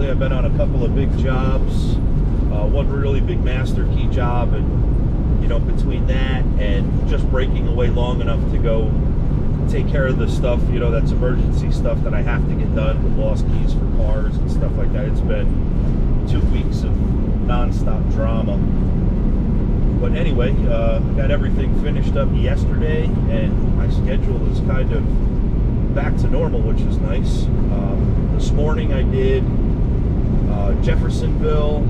lately. I've been on a couple of big jobs. One really big master key job, and you know, between that and just breaking away long enough to go take care of the stuff, you know, that's emergency stuff that I have to get done with lost keys for cars and stuff like that. It's been 2 weeks of non-stop drama. But anyway, got everything finished up yesterday, and my schedule is kind of back to normal, which is nice. This morning I did Jeffersonville,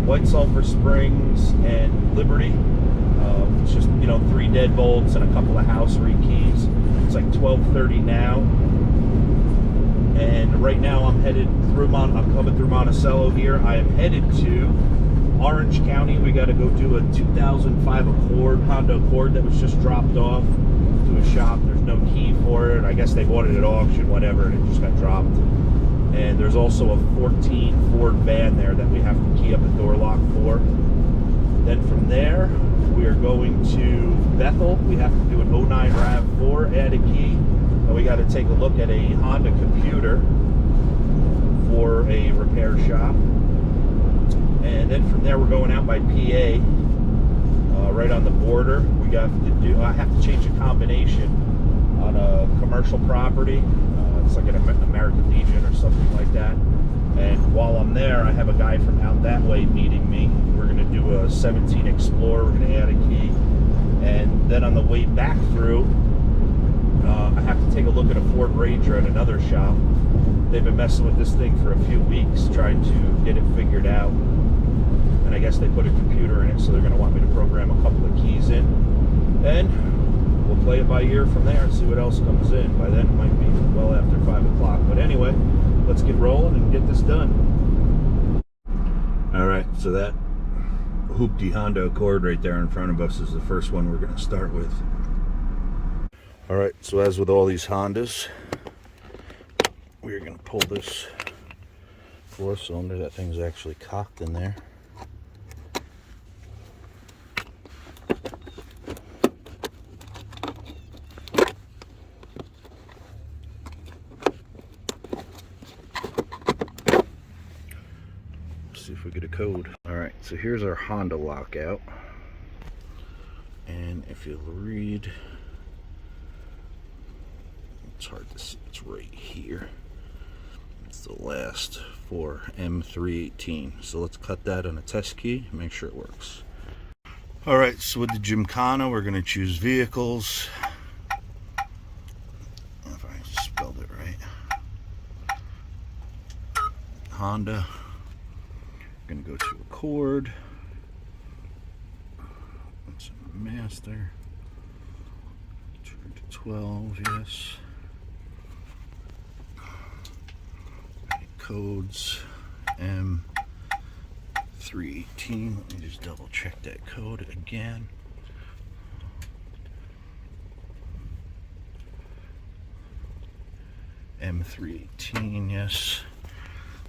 White Sulphur Springs, and Liberty. It's just, you know, 3 deadbolts and a couple of house rekeys. It's like 12:30 now, and right now I'm headed through I'm coming through Monticello here. I am headed to Orange County. We got to go do a 2005 Honda Accord that was just dropped off to a shop. There's no key for it. I guess they bought it at auction, whatever, and it just got dropped. And there's also a 14 Ford van there that we have to key up a door lock for. Then from there, we are going to Bethel. We have to do an 09 RAV4, add a key, and we got to take a look at a Honda computer for a repair shop. And then from there, we're going out by PA, right on the border. We got to do. I have to change a combination on a commercial property. It's like an American Legion or something like that. And while I'm there, I have a guy from out that way meeting me. We're going to do a 17 Explorer. We're going to add a key. And then on the way back through, I have to take a look at a Ford Ranger at another shop. They've been messing with this thing for a few weeks, trying to get it figured out. And I guess they put a computer in it, so they're going to want me to program a couple of keys in. And we'll play it by ear from there and see what else comes in. By then it might be well after 5 o'clock. But anyway, let's get rolling and get this done. Alright, so that hoopty Honda Accord right there in front of us is the first one we're going to start with. Alright, so as with all these Hondas, we're going to pull this 4-cylinder. That thing's actually cocked in there. See if we get a code. Alright, so here's our Honda lockout. And if you'll read, it's hard to see, it's right here. It's the last for M318. So let's cut that on a test key and make sure it works. Alright, so with the Gymkhana, we're going to choose vehicles. If I spelled it right. Honda. Going to go to Accord. It's a master. Turn to 12, yes. Codes M318. Let me just double check that code again. M318, yes.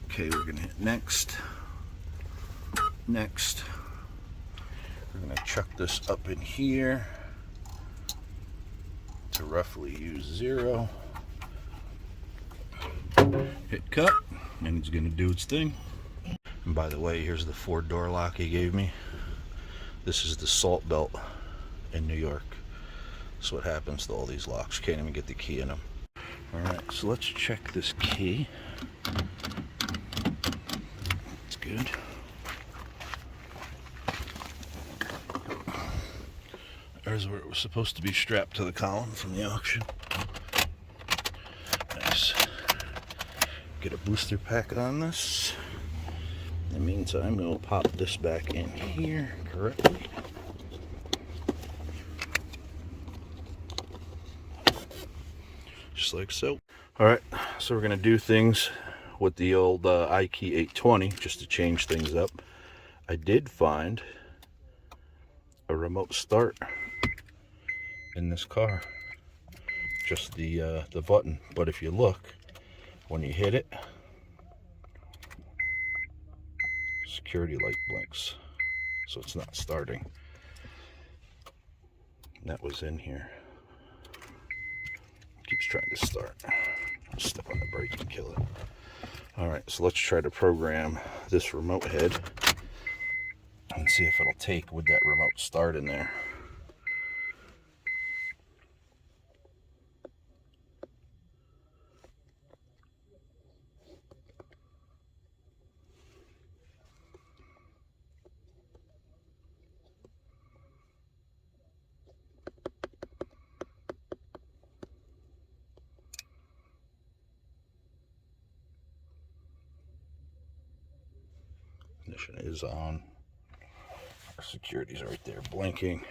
Okay, we're going to hit next. Next, we're going to chuck this up in here to roughly use 0. Hit cut, and it's going to do its thing. And by the way, here's the Ford door lock he gave me. This is the salt belt in New York. That's what happens to all these locks. Can't even get the key in them. Alright, so let's check this key. It's good. There's where it was supposed to be strapped to the column from the auction. Nice. Get a booster pack on this. In the meantime, we'll pop this back in here correctly. Just like so. Alright, so we're going to do things with the old IKey820 just to change things up. I did find a remote start in this car, just the button, but if you look, when you hit it, security light blinks, so it's not starting. That was in here. Keeps trying to start. I'll step on the brake and kill it. Alright, so let's try to program this remote head and see if it'll take with that remote start in there. Ignition is on. Our security's right there blinking.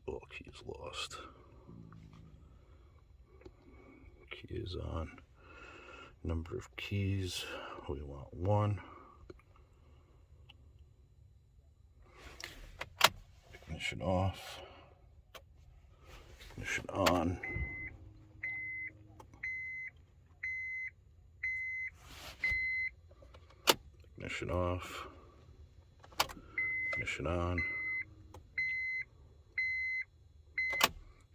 All keys lost. Key is on. Number of keys, we want 1. Ignition off. Ignition on. Ignition off. Ignition on.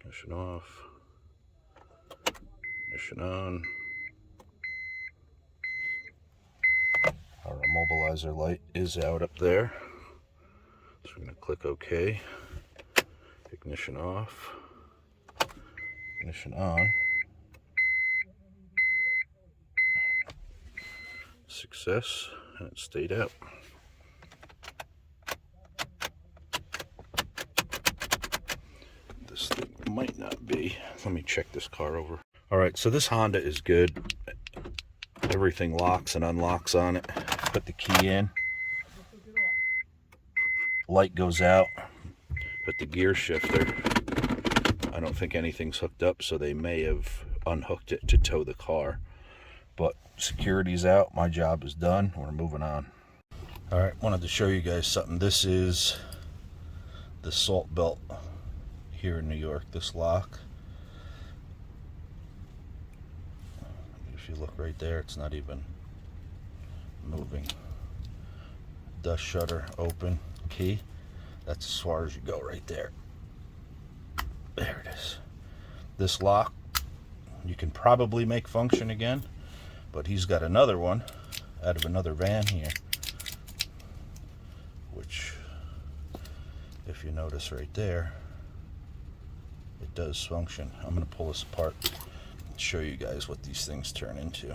Ignition off. Ignition on. Our immobilizer light is out up there. So we're going to click OK. Ignition off. Ignition on. Success, and it stayed out. This thing might not be. Let me check this car over. Alright, so this Honda is good. Everything locks and unlocks on it. Put the key in. Light goes out. But the gear shifter, I don't think anything's hooked up, so they may have unhooked it to tow the car. But security's out. My job is done. We're moving on. Alright, wanted to show you guys something. This is the salt belt here in New York, this lock. If you look right there, it's not even moving. Dust shutter open, key. That's as far as you go right there. There it is. This lock you can probably make function again, but he's got another one out of another van here, which, if you notice right there, it does function. I'm going to pull this apart and show you guys what these things turn into. You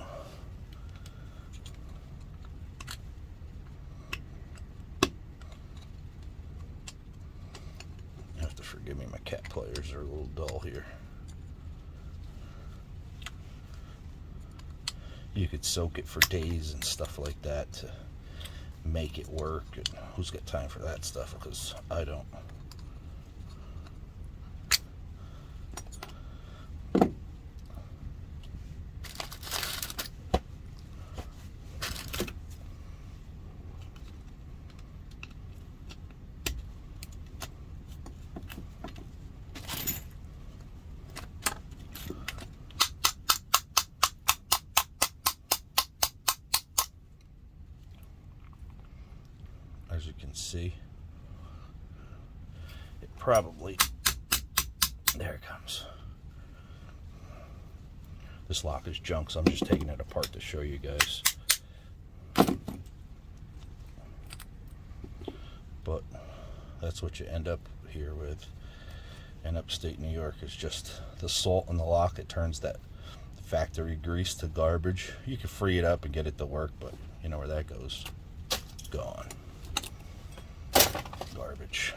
have to forgive me, my cat players are a little dull here. You could soak it for days and stuff like that to make it work. And who's got time for that stuff? Because I don't. As you can see, it probably, there it comes. This lock is junk, so I'm just taking it apart to show you guys. But that's what you end up here with in upstate New York, is just the salt in the lock. It turns that factory grease to garbage. You can free it up and get it to work, but you know where that goes. Gone. Garbage.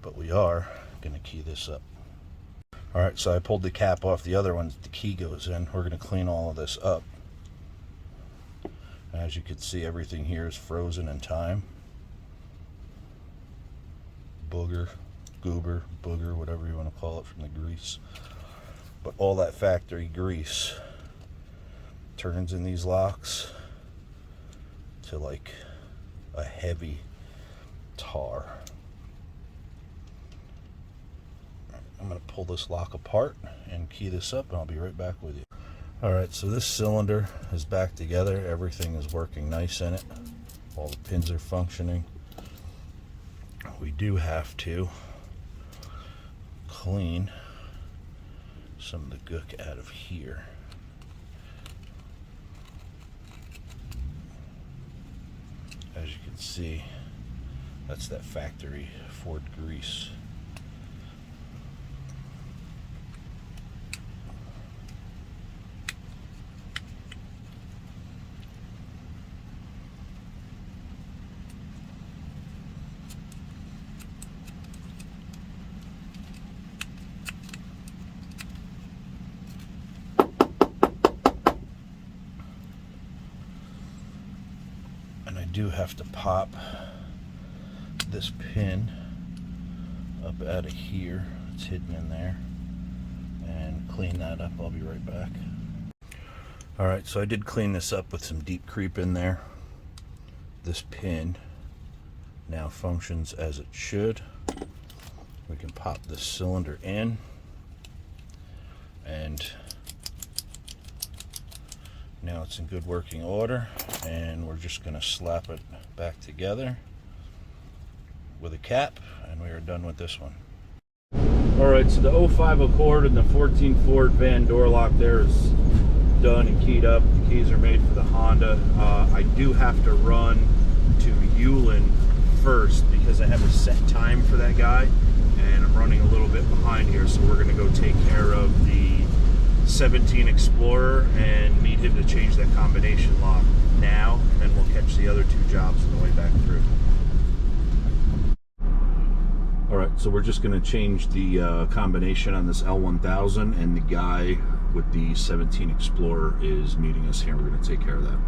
But we are going to key this up. Alright, so I pulled the cap off the other one. The key goes in. We're going to clean all of this up. As you can see, everything here is frozen in time. Booger, goober, booger, whatever you want to call it, from the grease. But all that factory grease turns in these locks to like a heavy tar. I'm going to pull this lock apart and key this up, and I'll be right back with you. Alright, so this cylinder is back together. Everything is working nice in it. All the pins are functioning. We do have to clean some of the gook out of here. As you can see, that's that factory Ford grease. And I do have to pop this pin up out of here. It's hidden in there. And clean that up. I'll be right back. Alright, so I did clean this up with some deep creep in there. This pin now functions as it should. We can pop this cylinder in, and now it's in good working order, and we're just going to slap it back together with a cap, and we are done with this one. Alright, so the 05 Accord and the 14 Ford van door lock there is done and keyed up. The keys are made for the Honda. I do have to run to Hewlin first because I have a set time for that guy, and I'm running a little bit behind here, so we're going to go take care of the 17 Explorer and need him to change that combination lock now, and then we'll catch the other two jobs on the way back through. Alright, so we're just going to change the combination on this L1000, and the guy with the 17 Explorer is meeting us here. We're going to take care of that.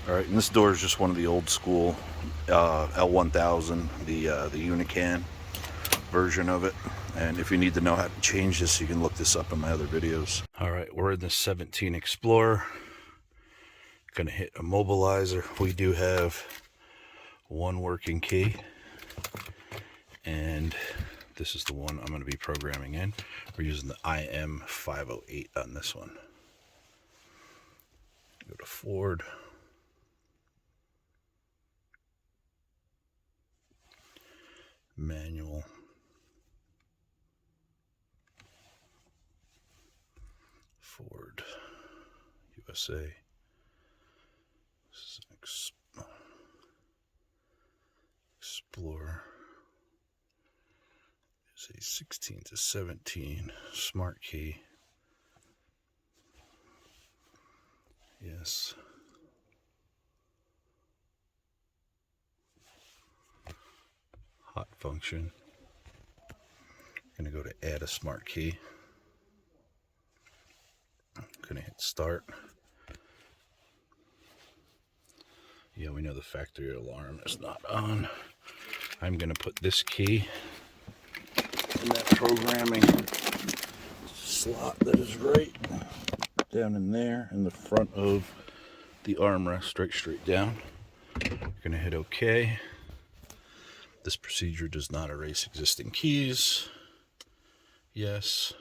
Alright, and this door is just one of the old school L1000, the Unican version of it. And if you need to know how to change this, you can look this up in my other videos. Alright, we're in the 17 Explorer. Gonna hit immobilizer. We do have one working key, and this is the one I'm going to be programming in. We're using the IM508 on this one. Go to Ford. Manual. Ford USA. This is an Explorer. It's a 16 to 17 smart key. Yes. Hot function. I'm going to go to add a smart key. I'm going to hit start. Yeah, we know the factory alarm is not on. I'm going to put this key in that programming slot that is right down in there in the front of the armrest, straight down. We're going to hit OK. This procedure does not erase existing keys. Yes.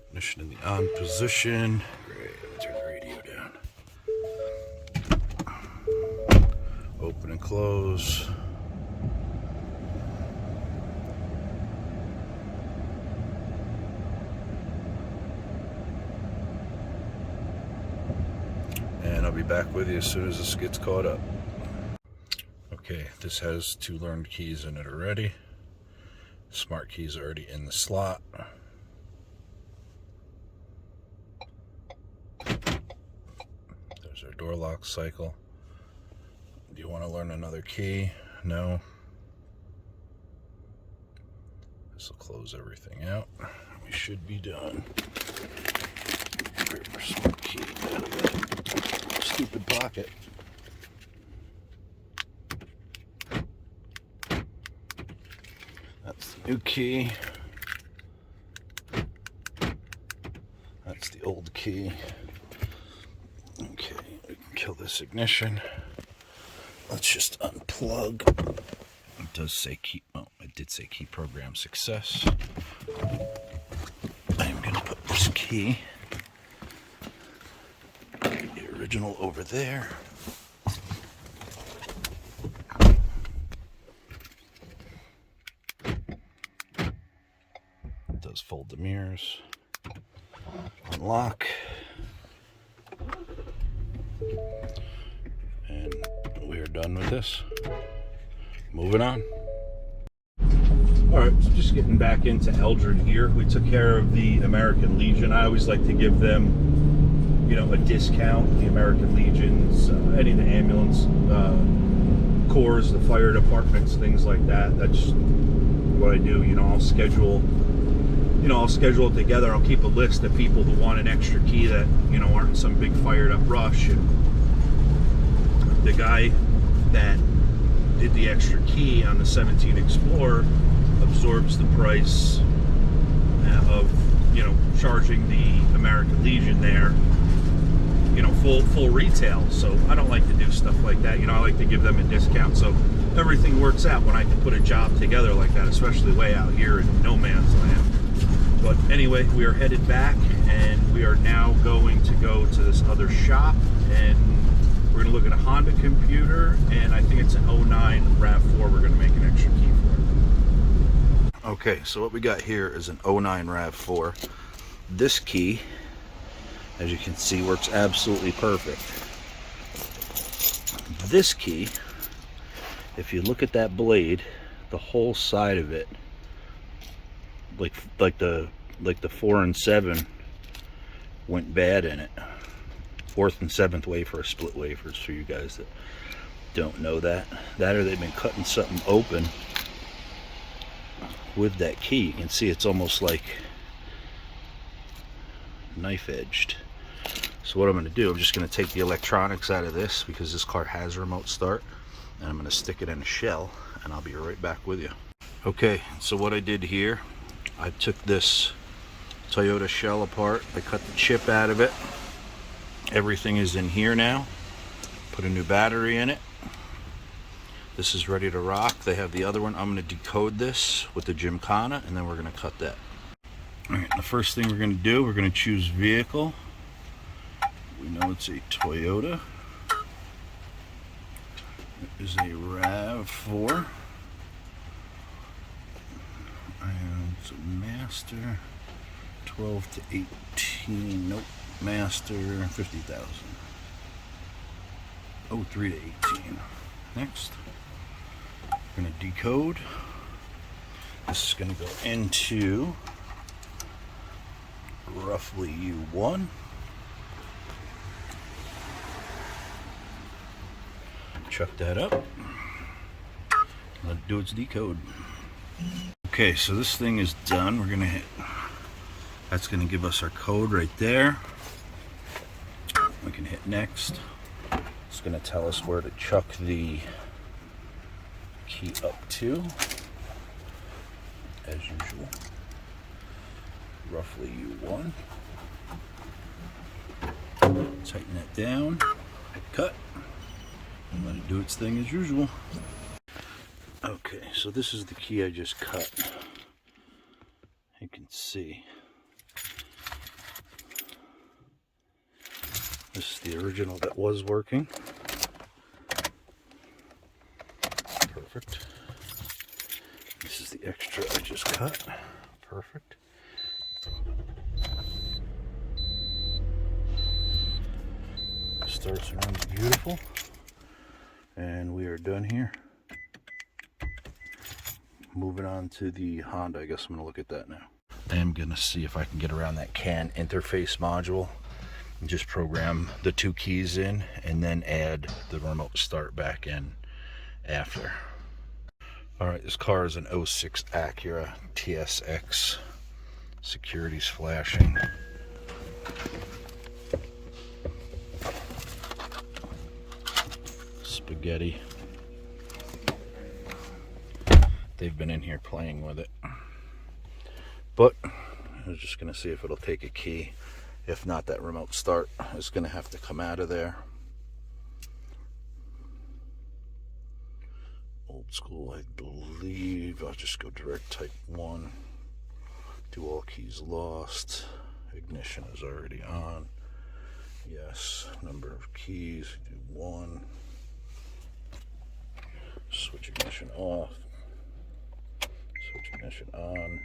Ignition in the on position. Great. Let me turn the radio down. Open and close. And I'll be back with you as soon as this gets caught up. Okay, this has two learned keys in it already. Smart keys are already in the slot. There's our door lock cycle. Do you want to learn another key? No. This will close everything out. We should be done. Grab our smart key out of that stupid pocket. That's the new key. That's the old key. Okay, we can kill this ignition. Let's just unplug. It does say key, well, it did say key program success. I'm going to put this key, the original, over there. Fold the mirrors. Unlock. And we're done with this. Moving on. All right, so just getting back into Eldred here. We took care of the American Legion. I always like to give them, you know, a discount. The American Legions, any of the ambulance corps, the fire departments, things like that. That's what I do. You know, I'll schedule it together. I'll keep a list of people who want an extra key that, you know, aren't in some big fired up rush. And the guy that did the extra key on the 17 Explorer absorbs the price of, you know, charging the American Legion there, you know, full retail. So I don't like to do stuff like that. You know, I like to give them a discount so everything works out when I can put a job together like that, especially way out here in no man's land. But anyway, we are headed back, and we are now going to go to this other shop, and we're going to look at a Honda computer, and I think it's an 09 RAV4. We're going to make an extra key for it. Okay, so what we got here is an 09 RAV4. This key, as you can see, works absolutely perfect. This key, if you look at that blade, the whole side of it, like the 4 and 7 went bad in it. 4th and 7th wafer are split wafers, for you guys that don't know that. Or they've been cutting something open with that key. You can see it's almost like knife edged. So what I'm going to do, I'm just going to take the electronics out of this, because this car has remote start, and I'm going to stick it in a shell, and I'll be right back with you. Okay, so what I did here, I took this Toyota shell apart. I cut the chip out of it. Everything is in here now. Put a new battery in it. This is ready to rock. They have the other one. I'm going to decode this with the Gymkhana, and then we're going to cut that. Alright, the first thing we're going to do, we're going to choose vehicle. We know it's a Toyota. It is a RAV4. And it's a Master 12 to 18. Nope. Master 50,000. 03 to 18. Next, we're going to decode. This is going to go into roughly U1. Chuck that up. Let it do its decode. Okay, so this thing is done. We're going to hit. That's going to give us our code right there. We can hit next. It's going to tell us where to chuck the key up to, as usual. Roughly U1. Tighten that down. Hit cut. And let it do its thing as usual. Okay, so this is the key I just cut. You can see. This is the original that was working. Perfect. This is the extra I just cut. Perfect. Starts and runs beautiful. And we are done here. Moving on to the Honda. I guess I'm going to look at that now. I am going to see if I can get around that CAN interface module and just program the 2 keys in, and then add the remote start back in after. Alright, this car is an 06 Acura TSX. Security's flashing. Spaghetti. They've been in here playing with it. But I was just going to see if it'll take a key. If not, that remote start is going to have to come out of there. Old school, I believe. I'll just go direct type 1. Do all keys lost. Ignition is already on. Yes. Number of keys. Do 1. Switch ignition off. Switch ignition on.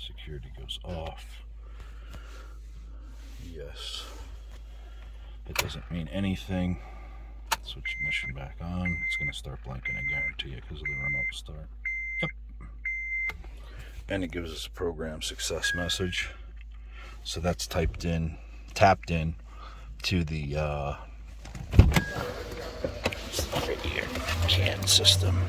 Security goes off. Yes. It doesn't mean anything. Switch ignition back on. It's going to start blinking, I guarantee you, because of the remote start. Yep. And it gives us a program success message. So that's tapped in to the right here, CAN system.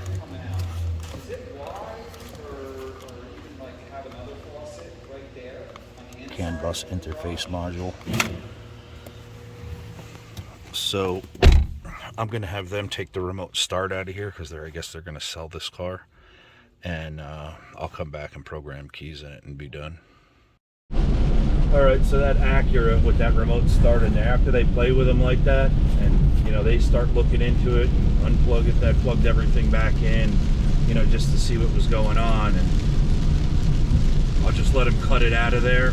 CAN bus interface module. So I'm gonna have them take the remote start out of here because I guess they're gonna sell this car, and I'll come back and program keys in it and be done. All right, so that Acura with that remote start in there, after they play with them like that, and you know they start looking into it, and unplug it, that plugged everything back in, you know, just to see what was going on, and I'll just let them cut it out of there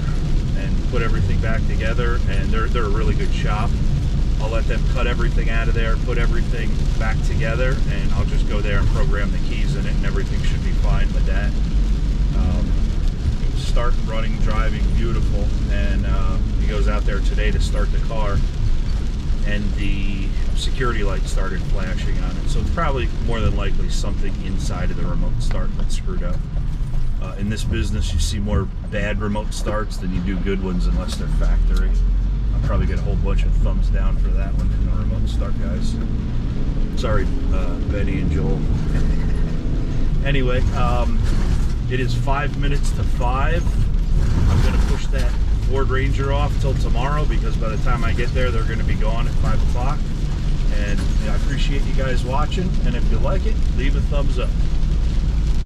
and put everything back together. And they're a really good shop. I'll let them cut everything out of there, put everything back together, and I'll just go there and program the keys in it, and everything should be fine with that. Start running, driving, beautiful. And he goes out there today to start the car, and the security light started flashing on it. So it's probably more than likely something inside of the remote start that's screwed up. In this business, you see more bad remote starts than you do good ones, unless they're factory. I'll probably get a whole bunch of thumbs down for that one from the remote start guys. Sorry, Betty and Joel. Anyway, it is 5 minutes to 5. I'm going to push that Ford Ranger off till tomorrow, because by the time I get there, they're going to be gone at 5 o'clock. And I appreciate you guys watching, and if you like it, leave a thumbs up.